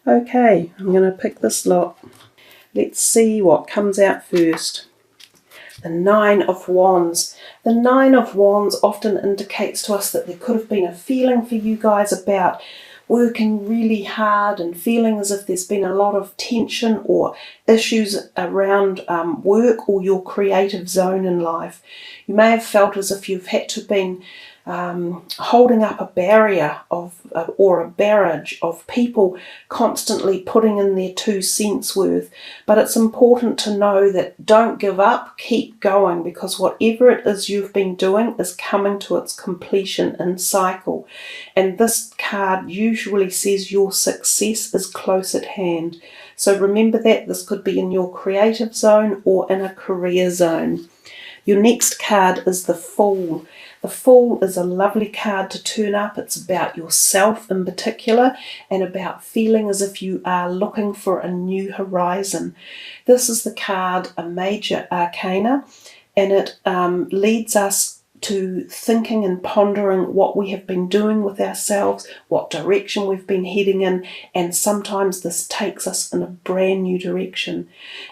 Okay, I'm going to pick this lot. Let's see what comes out first. The Nine of Wands. The Nine of Wands often indicates to us that there could have been a feeling for you guys about working really hard and feeling as if there's been a lot of tension or issues around work or your creative zone in life. You may have felt as if you've had to been holding up a barrier or a barrage of people constantly putting in their 2 cents worth. But it's important to know that don't give up, keep going, because whatever it is you've been doing is coming to its completion in cycle. And this card usually says your success is close at hand. So remember that this could be in your creative zone or in a career zone. Your next card is the Fool. The Fool is a lovely card to turn up. It's about yourself in particular and about feeling as if you are looking for a new horizon. This is the card, a major arcana, and it leads us to thinking and pondering what we have been doing with ourselves, what direction we've been heading in, and sometimes this takes us in a brand new direction.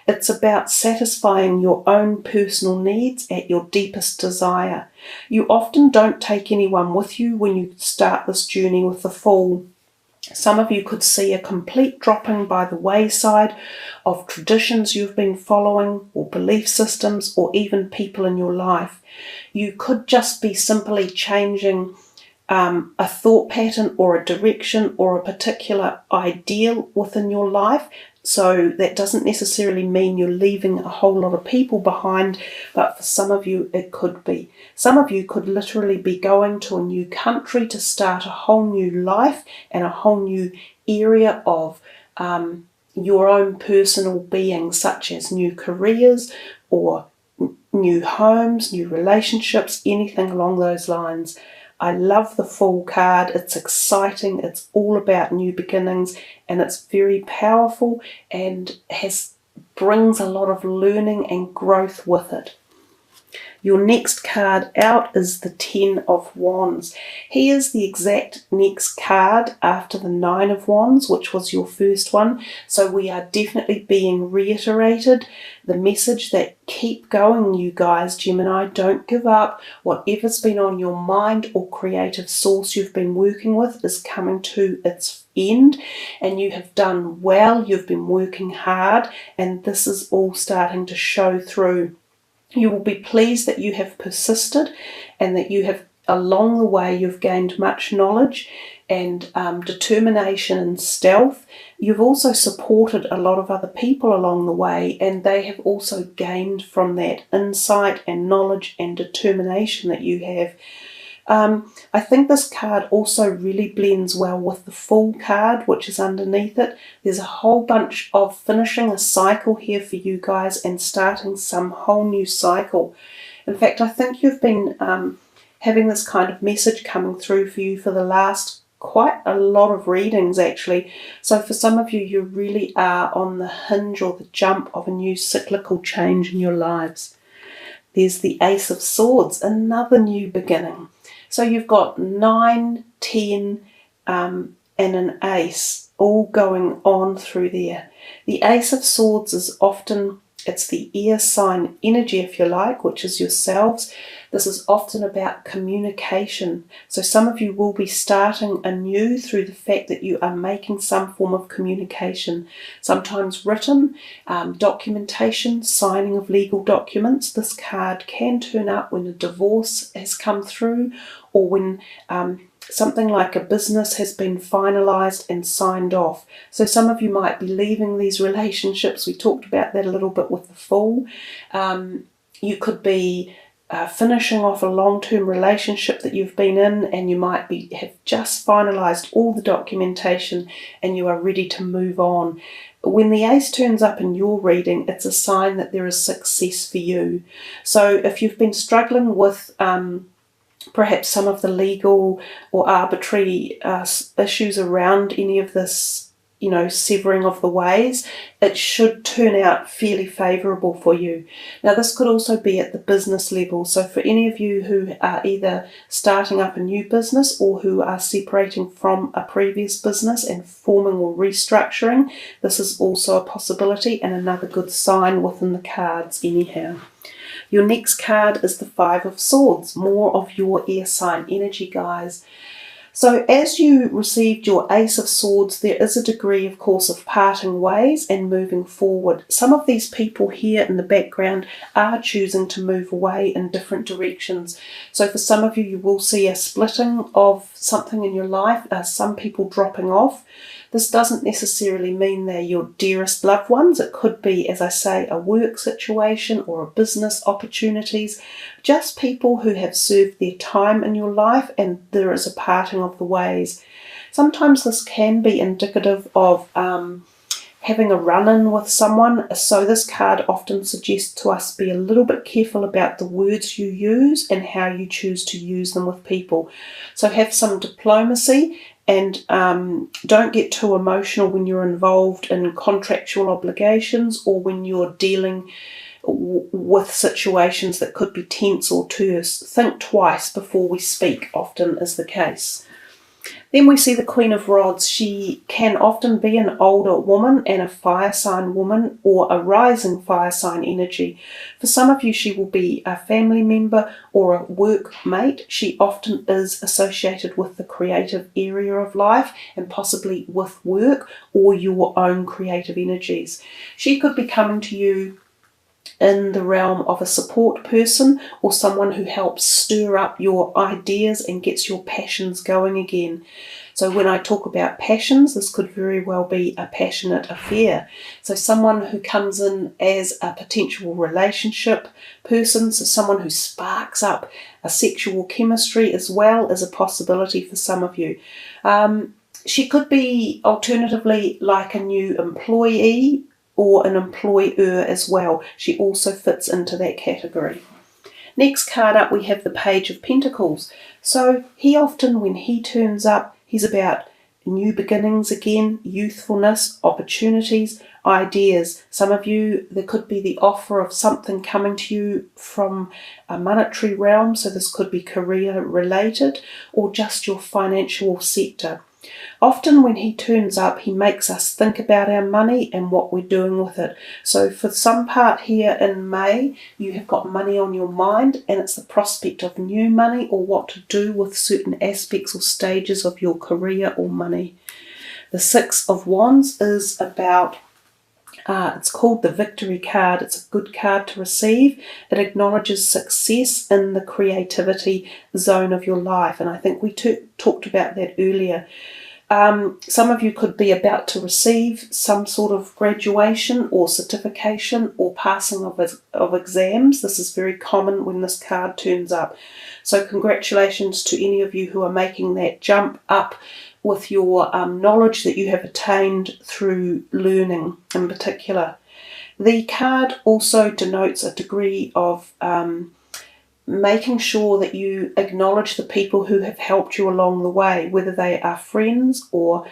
It's about satisfying your own personal needs at your deepest desire. You often don't take anyone with you when you start this journey with the Fool. Some of you could see a complete dropping by the wayside of traditions you've been following or belief systems or even people in your life. You could just be simply changing a thought pattern or a direction or a particular ideal within your life. So that doesn't necessarily mean you're leaving a whole lot of people behind, but for some of you it could be. Some of you could literally be going to a new country to start a whole new life and a whole new area of your own personal being, such as new careers or new homes, new relationships, anything along those lines. I love the Fool card. It's exciting. It's all about new beginnings, and it's very powerful and brings a lot of learning and growth with it. Your next card out is the Ten of Wands. He is the exact next card after the Nine of Wands, which was your first one. So we are definitely being reiterated the message that keep going, you guys, Gemini. Don't give up. Whatever's been on your mind or creative source you've been working with is coming to its end, and you have done well. You've been working hard, and this is all starting to show through. You will be pleased that you have persisted and that you have, along the way, you've gained much knowledge and determination and stealth. You've also supported a lot of other people along the way, and they have also gained from that insight and knowledge and determination that you have. I think this card also really blends well with the Fool card, which is underneath it. There's a whole bunch of finishing a cycle here for you guys and starting some whole new cycle. In fact, I think you've been having this kind of message coming through for you for the last quite a lot of readings, actually. So for some of you, you really are on the hinge or the jump of a new cyclical change in your lives. There's the Ace of Swords, another new beginning. So you've got 9, 10, and an ace all going on through there. The Ace of Swords is often, it's the air sign energy, if you like, which is yourselves. This is often about communication. So some of you will be starting anew through the fact that you are making some form of communication, sometimes written, documentation, signing of legal documents. This card can turn up when a divorce has come through, or when something like a business has been finalized and signed off. So some of you might be leaving these relationships. We talked about that a little bit with the Fool. You could be finishing off a long-term relationship that you've been in, and you might have just finalized all the documentation and you are ready to move on. When the ace turns up in your reading, it's a sign that there is success for you. So if you've been struggling with perhaps some of the legal or arbitrary issues around any of this, severing of the ways, it should turn out fairly favourable for you. Now, this could also be at the business level. So for any of you who are either starting up a new business or who are separating from a previous business and forming or restructuring, this is also a possibility and another good sign within the cards anyhow. Your next card is the Five of Swords, more of your air sign energy, guys. So as you received your Ace of Swords, there is a degree, of course, of parting ways and moving forward. Some of these people here in the background are choosing to move away in different directions. So for some of you, you will see a splitting of something in your life, some people dropping off. This doesn't necessarily mean they're your dearest loved ones. It could be, as I say, a work situation or a business opportunities, just people who have served their time in your life and there is a parting of the ways. Sometimes this can be indicative of having a run-in with someone. So this card often suggests to us be a little bit careful about the words you use and how you choose to use them with people. So have some diplomacy and don't get too emotional when you're involved in contractual obligations or when you're dealing with situations that could be tense or terse. Think twice before we speak, often is the case. Then we see the Queen of Rods. She can often be an older woman and a fire sign woman or a rising fire sign energy. For some of you, she will be a family member or a workmate. She often is associated with the creative area of life and possibly with work or your own creative energies. She could be coming to you in the realm of a support person or someone who helps stir up your ideas and gets your passions going again. So when I talk about passions, this could very well be a passionate affair. So someone who comes in as a potential relationship person, so someone who sparks up a sexual chemistry as well, is a possibility for some of you. She could be alternatively like a new employee or an employer as well. She also fits into that category. Next card up, we have the Page of Pentacles. So he often, when he turns up, he's about new beginnings again, youthfulness, opportunities, ideas. Some of you, there could be the offer of something coming to you from a monetary realm, so this could be career related or just your financial sector. Often when he turns up, he makes us think about our money and what we're doing with it. So for some part here in May, you have got money on your mind and it's the prospect of new money or what to do with certain aspects or stages of your career or money. The Six of Wands is about it's called the Victory card. It's a good card to receive. It acknowledges success in the creativity zone of your life. And I think we talked about that earlier. Some of you could be about to receive some sort of graduation or certification or passing of exams. This is very common when this card turns up. So congratulations to any of you who are making that jump up with your knowledge that you have attained through learning in particular. The card also denotes a degree of making sure that you acknowledge the people who have helped you along the way, whether they are friends or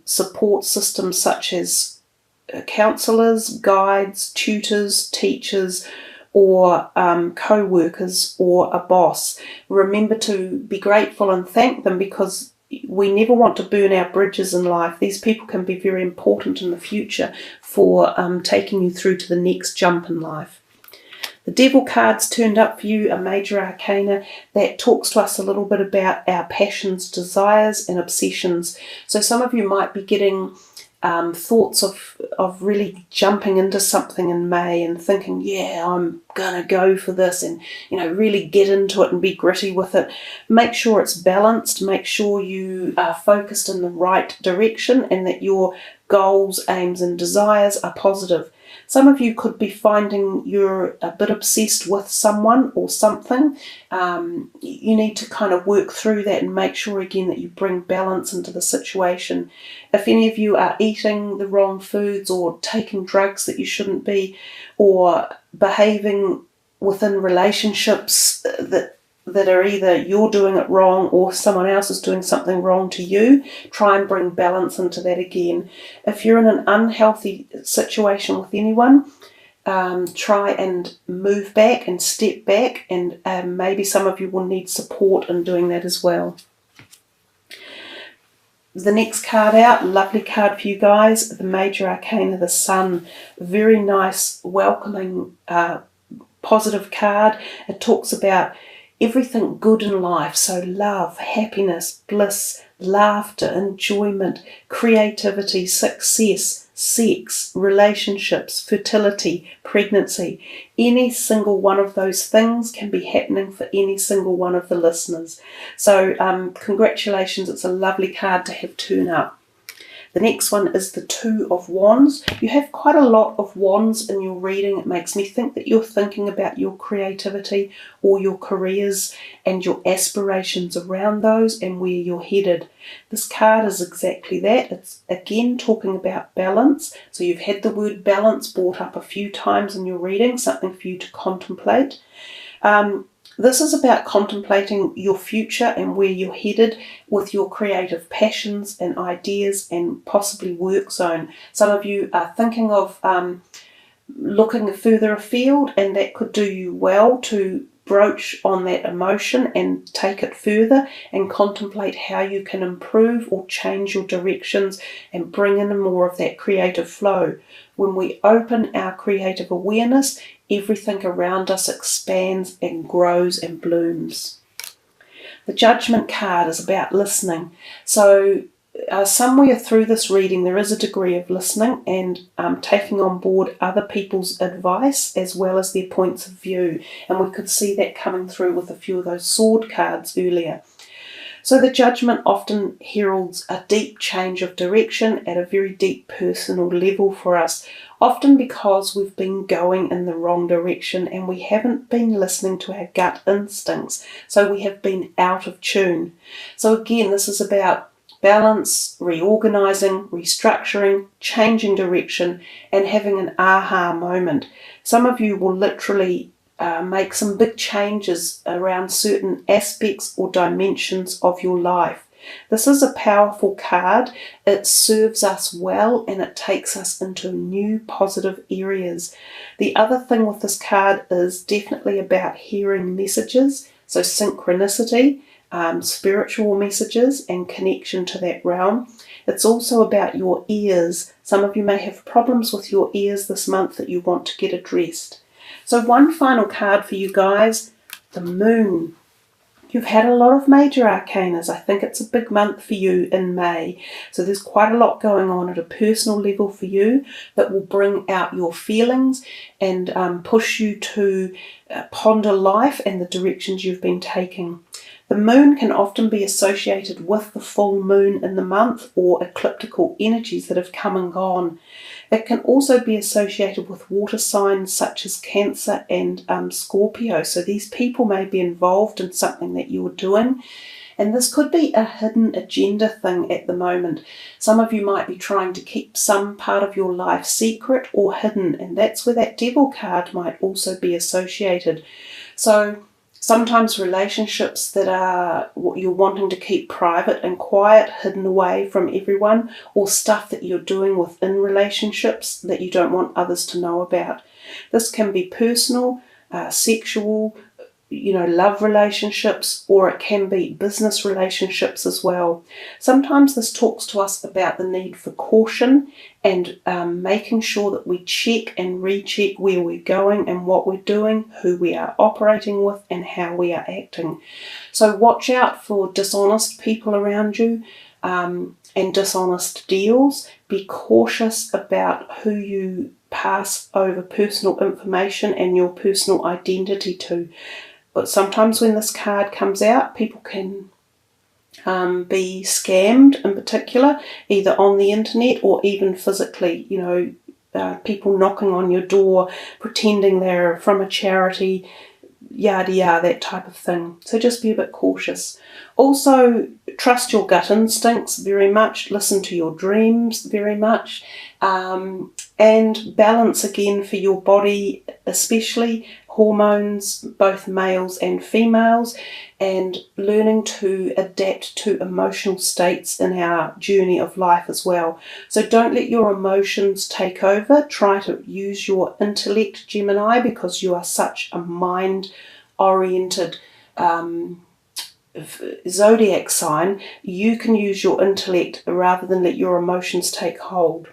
support systems such as counsellors, guides, tutors, teachers, or co-workers or a boss. Remember to be grateful and thank them, because we never want to burn our bridges in life. These people can be very important in the future for taking you through to the next jump in life. The Devil card's turned up for you, a major arcana that talks to us a little bit about our passions, desires and obsessions. So some of you might be getting thoughts of really jumping into something in May and thinking, yeah, I'm gonna go for this, and really get into it and be gritty with it. Make sure it's balanced, make sure you are focused in the right direction and that your goals, aims and desires are positive. Some of you could be finding you're a bit obsessed with someone or something. You need to kind of work through that and make sure again that you bring balance into the situation. If any of you are eating the wrong foods or taking drugs that you shouldn't be, or behaving within relationships that that are either you're doing it wrong or someone else is doing something wrong to you, try and bring balance into that again. If you're in an unhealthy situation with anyone, try and move back and step back, and maybe some of you will need support in doing that as well. The next card out, lovely card for you guys, the Major Arcana, the Sun. Very nice, welcoming, positive card. It talks about everything good in life, so love, happiness, bliss, laughter, enjoyment, creativity, success, sex, relationships, fertility, pregnancy. Any single one of those things can be happening for any single one of the listeners. So congratulations, it's a lovely card to have turn up. The next one is the Two of Wands. You have quite a lot of wands in your reading. It makes me think that you're thinking about your creativity or your careers and your aspirations around those and where you're headed. This card is exactly that. It's again talking about balance. So you've had the word balance brought up a few times in your reading, something for you to contemplate. This is about contemplating your future and where you're headed with your creative passions and ideas and possibly work zone. Some of you are thinking of looking further afield, and that could do you well to broach on that emotion and take it further and contemplate how you can improve or change your directions and bring in more of that creative flow. When we open our creative awareness, everything around us expands and grows and blooms. The Judgment card is about listening. So somewhere through this reading there is a degree of listening and taking on board other people's advice as well as their points of view. And we could see that coming through with a few of those sword cards earlier. So the Judgment often heralds a deep change of direction at a very deep personal level for us, often because we've been going in the wrong direction and we haven't been listening to our gut instincts. So we have been out of tune. So again, this is about balance, reorganizing, restructuring, changing direction, and having an aha moment. Some of you will literally make some big changes around certain aspects or dimensions of your life. This is a powerful card. It serves us well and it takes us into new positive areas. The other thing with this card is definitely about hearing messages, so synchronicity, spiritual messages and connection to that realm. It's also about your ears. Some of you may have problems with your ears this month that you want to get addressed. So one final card for you guys, the Moon. You've had a lot of major arcanas. I think it's a big month for you in May. So there's quite a lot going on at a personal level for you that will bring out your feelings and push you to ponder life and the directions you've been taking. The moon can often be associated with the full moon in the month or ecliptical energies that have come and gone. It can also be associated with water signs such as Cancer and Scorpio. So these people may be involved in something that you're doing. And this could be a hidden agenda thing at the moment. Some of you might be trying to keep some part of your life secret or hidden. And that's where that Devil card might also be associated. So sometimes relationships that are what you're wanting to keep private and quiet, hidden away from everyone, or stuff that you're doing within relationships that you don't want others to know about. This can be personal, sexual, love relationships, or it can be business relationships as well. Sometimes this talks to us about the need for caution and making sure that we check and recheck where we're going and what we're doing, who we are operating with, and how we are acting. So watch out for dishonest people around you and dishonest deals. Be cautious about who you pass over personal information and your personal identity to. But sometimes when this card comes out, people can be scammed in particular, either on the internet or even physically, people knocking on your door, pretending they're from a charity, yada yada, that type of thing. So just be a bit cautious. Also, trust your gut instincts very much, listen to your dreams very much, and balance again for your body, especially hormones, both males and females, and learning to adapt to emotional states in our journey of life as well. So don't let your emotions take over. Try to use your intellect, Gemini, because you are such a mind-oriented zodiac sign. You can use your intellect rather than let your emotions take hold.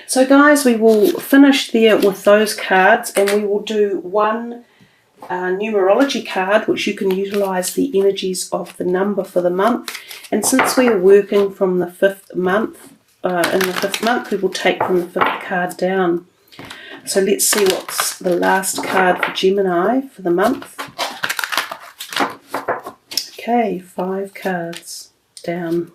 So guys, we will finish there with those cards, and we will do one numerology card which you can utilize the energies of the number for the month. And since we are working from the 5th month, in the 5th month we will take from the 5th card down. So let's see what's the last card for Gemini for the month. Okay, 5 cards down.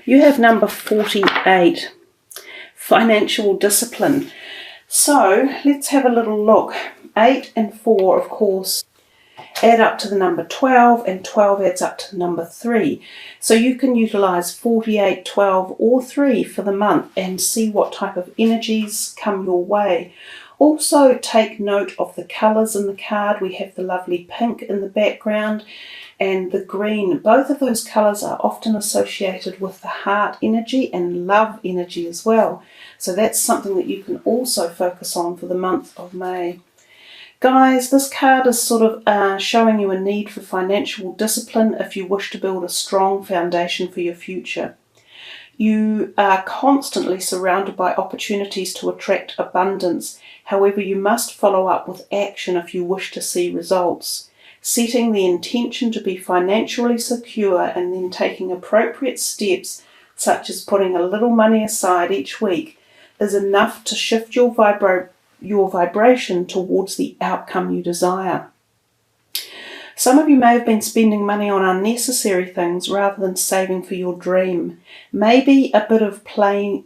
You have number 48, financial discipline. So let's have a little look. 8 and 4, of course, add up to the number 12, and 12 adds up to the number 3. So you can utilize 48, 12, or 3 for the month and see what type of energies come your way. Also take note of the colors in the card. We have the lovely pink in the background and the green. Both of those colors are often associated with the heart energy and love energy as well. So that's something that you can also focus on for the month of May. Guys, this card is sort of showing you a need for financial discipline if you wish to build a strong foundation for your future. You are constantly surrounded by opportunities to attract abundance. However, you must follow up with action if you wish to see results. Setting the intention to be financially secure and then taking appropriate steps, such as putting a little money aside each week, is enough to shift your vibration towards the outcome you desire. Some of you may have been spending money on unnecessary things rather than saving for your dream. Maybe a bit of play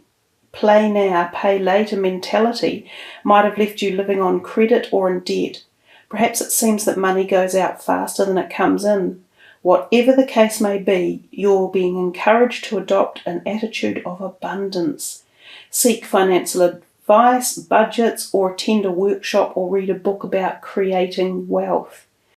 now, pay later mentality might have left you living on credit or in debt. Perhaps it seems that money goes out faster than it comes in. Whatever the case may be, you're being encouraged to adopt an attitude of abundance. Seek financial advice, budgets, or attend a workshop or read a book about creating wealth.